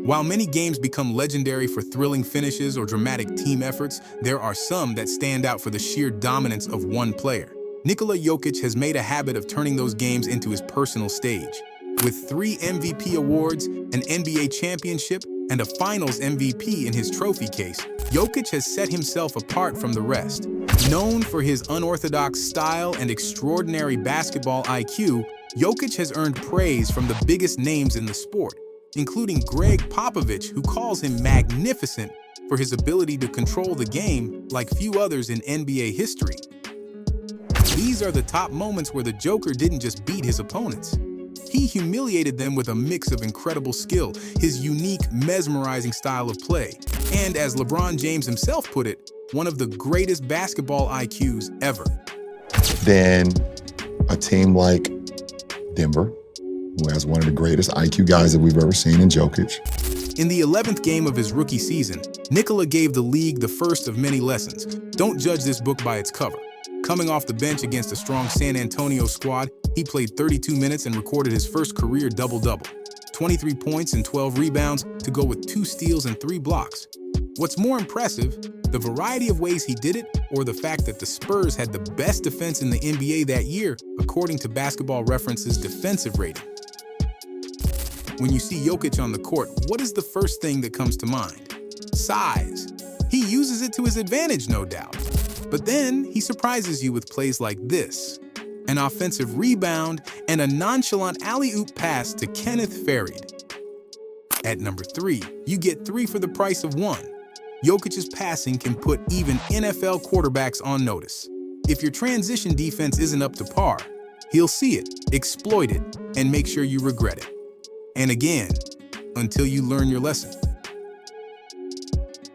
While many games become legendary for thrilling finishes or dramatic team efforts, there are some that stand out for the sheer dominance of one player. Nikola Jokic has made a habit of turning those games into his personal stage. With 3 MVP awards, an NBA championship, and a Finals MVP in his trophy case, Jokic has set himself apart from the rest. Known for his unorthodox style and extraordinary basketball IQ, Jokic has earned praise from the biggest names in the sport, including Greg Popovich, who calls him magnificent for his ability to control the game like few others in NBA history. These are the top moments where the Joker didn't just beat his opponents. He humiliated them with a mix of incredible skill, his unique, mesmerizing style of play, and as LeBron James himself put it, one of the greatest basketball IQs ever. Then a team like Denver, who has one of the greatest IQ guys that we've ever seen in Jokic. In the 11th game of his rookie season, Nikola gave the league the first of many lessons. Don't judge this book by its cover. Coming off the bench against a strong San Antonio squad, he played 32 minutes and recorded his first career double-double. 23 points and 12 rebounds to go with 2 steals and 3 blocks. What's more impressive, the variety of ways he did it, or the fact that the Spurs had the best defense in the NBA that year, according to Basketball Reference's defensive rating. When you see Jokic on the court, what is the first thing that comes to mind? Size. He uses it to his advantage, no doubt. But then he surprises you with plays like this: an offensive rebound and a nonchalant alley-oop pass to Kenneth Faried. At number 3, you get 3 for the price of 1. Jokic's passing can put even NFL quarterbacks on notice. If your transition defense isn't up to par, he'll see it, exploit it, and make sure you regret it. And again, until you learn your lesson.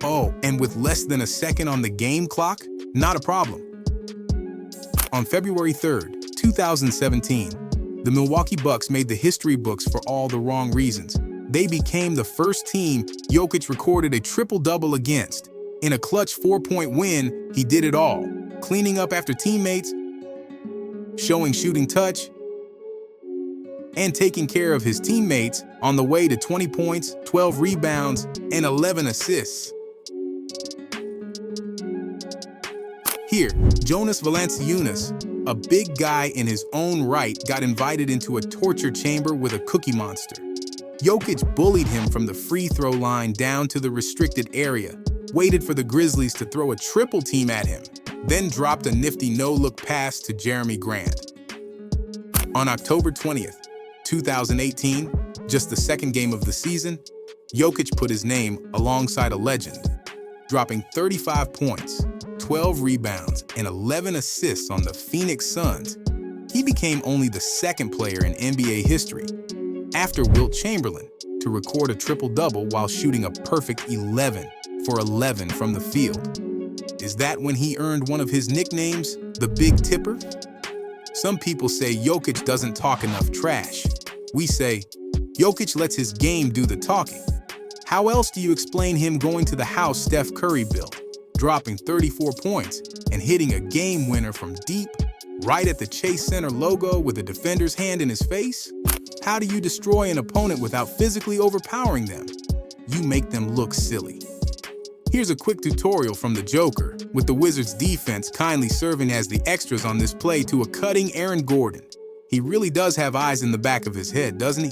Oh, and with less than a second on the game clock, not a problem. On February 3rd, 2017, the Milwaukee Bucks made the history books for all the wrong reasons. They became the first team Jokic recorded a triple-double against. In a clutch 4-point win, he did it all, cleaning up after teammates, showing shooting touch, and taking care of his teammates on the way to 20 points, 12 rebounds, and 11 assists. Here, Jonas Valanciunas, a big guy in his own right, got invited into a torture chamber with a cookie monster. Jokic bullied him from the free throw line down to the restricted area, waited for the Grizzlies to throw a triple team at him, then dropped a nifty no-look pass to Jeremy Grant. On October 20th, 2018, just the second game of the season, Jokic put his name alongside a legend, dropping 35 points, 12 rebounds, and 11 assists on the Phoenix Suns. He became only the second player in NBA history, after Wilt Chamberlain, to record a triple-double while shooting a perfect 11 for 11 from the field. Is that when he earned one of his nicknames, the Big Tipper? Some people say Jokic doesn't talk enough trash. We say, Jokic lets his game do the talking. How else do you explain him going to the house Steph Curry built, dropping 34 points and hitting a game winner from deep, right at the Chase Center logo with a defender's hand in his face? How do you destroy an opponent without physically overpowering them? You make them look silly. Here's a quick tutorial from the Joker, with the Wizards' defense kindly serving as the extras on this play to a cutting Aaron Gordon. He really does have eyes in the back of his head, doesn't he?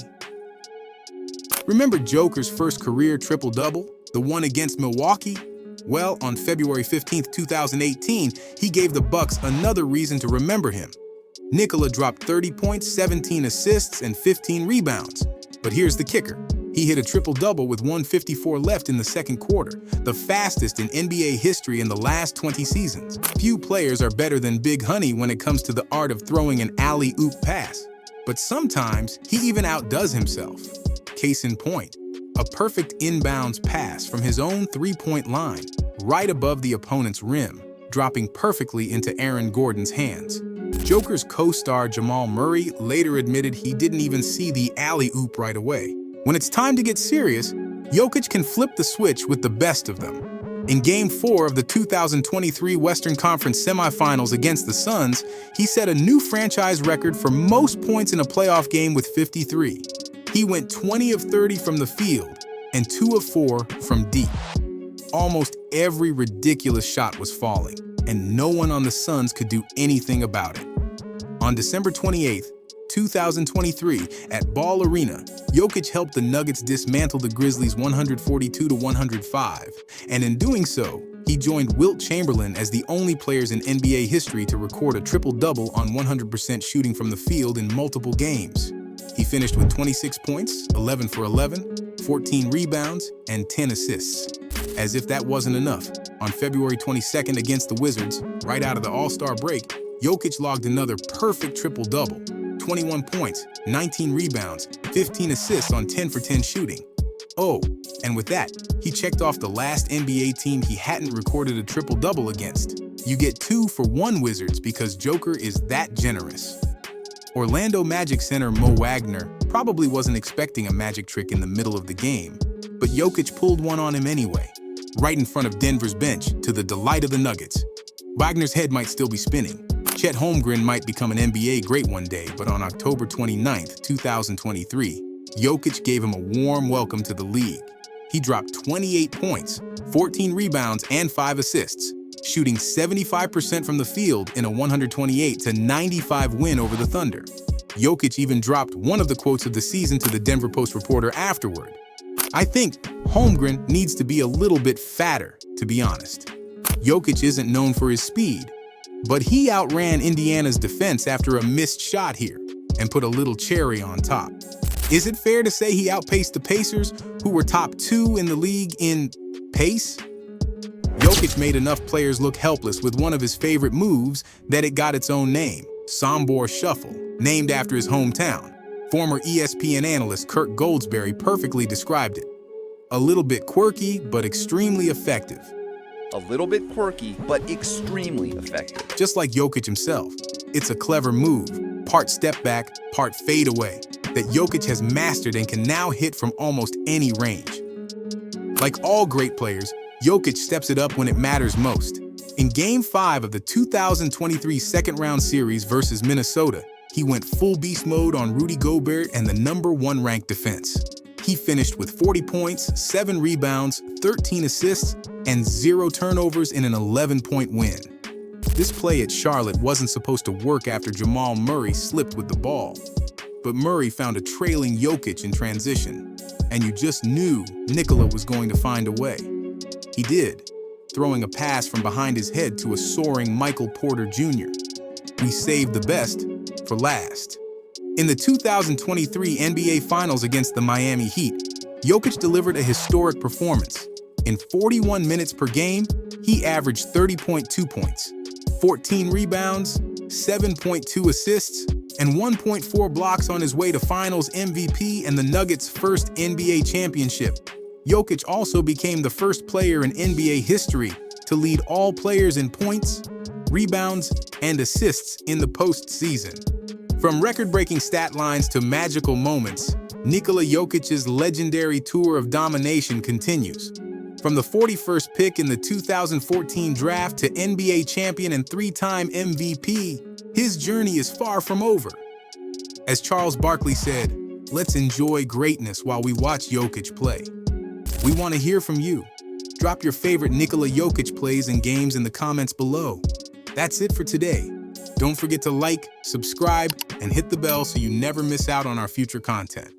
Remember Joker's first career triple-double, the one against Milwaukee? Well, on February 15th, 2018, he gave the Bucks another reason to remember him. Nikola dropped 30 points, 17 assists, and 15 rebounds. But here's the kicker. He hit a triple-double with 1:54 left in the second quarter, the fastest in NBA history in the last 20 seasons. Few players are better than Big Honey when it comes to the art of throwing an alley-oop pass. But sometimes he even outdoes himself. Case in point, a perfect inbounds pass from his own three-point line, right above the opponent's rim, dropping perfectly into Aaron Gordon's hands. Joker's co-star Jamal Murray later admitted he didn't even see the alley-oop right away. When it's time to get serious, Jokic can flip the switch with the best of them. In Game 4 of the 2023 Western Conference semifinals against the Suns, he set a new franchise record for most points in a playoff game with 53. He went 20 of 30 from the field, and 2 of 4 from deep. Almost every ridiculous shot was falling, and no one on the Suns could do anything about it. On December 28, 2023, at Ball Arena, Jokic helped the Nuggets dismantle the Grizzlies 142-105, and in doing so, he joined Wilt Chamberlain as the only players in NBA history to record a triple-double on 100% shooting from the field in multiple games. He finished with 26 points, 11 for 11, 14 rebounds, and 10 assists. As if that wasn't enough, on February 22nd against the Wizards, right out of the All-Star break, Jokic logged another perfect triple-double, 21 points, 19 rebounds, 15 assists on 10 for 10 shooting. Oh, and with that, he checked off the last NBA team he hadn't recorded a triple-double against. You get 2 for 1 Wizards because Joker is that generous. Orlando Magic center Mo Wagner probably wasn't expecting a magic trick in the middle of the game, but Jokic pulled one on him anyway, right in front of Denver's bench, to the delight of the Nuggets. Wagner's head might still be spinning. Chet Holmgren might become an NBA great one day, but on October 29, 2023, Jokic gave him a warm welcome to the league. He dropped 28 points, 14 rebounds, and 5 assists, shooting 75% from the field in a 128-95 win over the Thunder. Jokic even dropped one of the quotes of the season to the Denver Post reporter afterward. "I think Holmgren needs to be a little bit fatter, to be honest. Jokic isn't known for his speed, but he outran Indiana's defense after a missed shot here and put a little cherry on top. Is it fair to say he outpaced the Pacers, who were top 2 in the league in pace?" Jokic made enough players look helpless with one of his favorite moves that it got its own name, Sombor Shuffle, named after his hometown. Former ESPN analyst Kirk Goldsberry perfectly described it. A little bit quirky, but extremely effective. A little bit quirky, but extremely effective. Just like Jokic himself, it's a clever move, part step back, part fade away, that Jokic has mastered and can now hit from almost any range. Like all great players, Jokic steps it up when it matters most. In Game 5 of the 2023 second-round series versus Minnesota, he went full beast mode on Rudy Gobert and the #1 ranked defense. He finished with 40 points, 7 rebounds, 13 assists, and 0 turnovers in an 11-point win. This play at Charlotte wasn't supposed to work after Jamal Murray slipped with the ball. But Murray found a trailing Jokic in transition, and you just knew Nikola was going to find a way. He did, throwing a pass from behind his head to a soaring Michael Porter Jr. We saved the best for last. In the 2023 NBA Finals against the Miami Heat, Jokic delivered a historic performance. In 41 minutes per game, he averaged 30.2 points, 14 rebounds, 7.2 assists, and 1.4 blocks on his way to Finals MVP and the Nuggets' first NBA championship. Jokic also became the first player in NBA history to lead all players in points, rebounds, and assists in the postseason. From record-breaking stat lines to magical moments, Nikola Jokic's legendary tour of domination continues. From the 41st pick in the 2014 draft to NBA champion and 3-time MVP, his journey is far from over. As Charles Barkley said, "Let's enjoy greatness while we watch Jokic play." We want to hear from you. Drop your favorite Nikola Jokic plays and games in the comments below. That's it for today. Don't forget to like, subscribe, and hit the bell so you never miss out on our future content.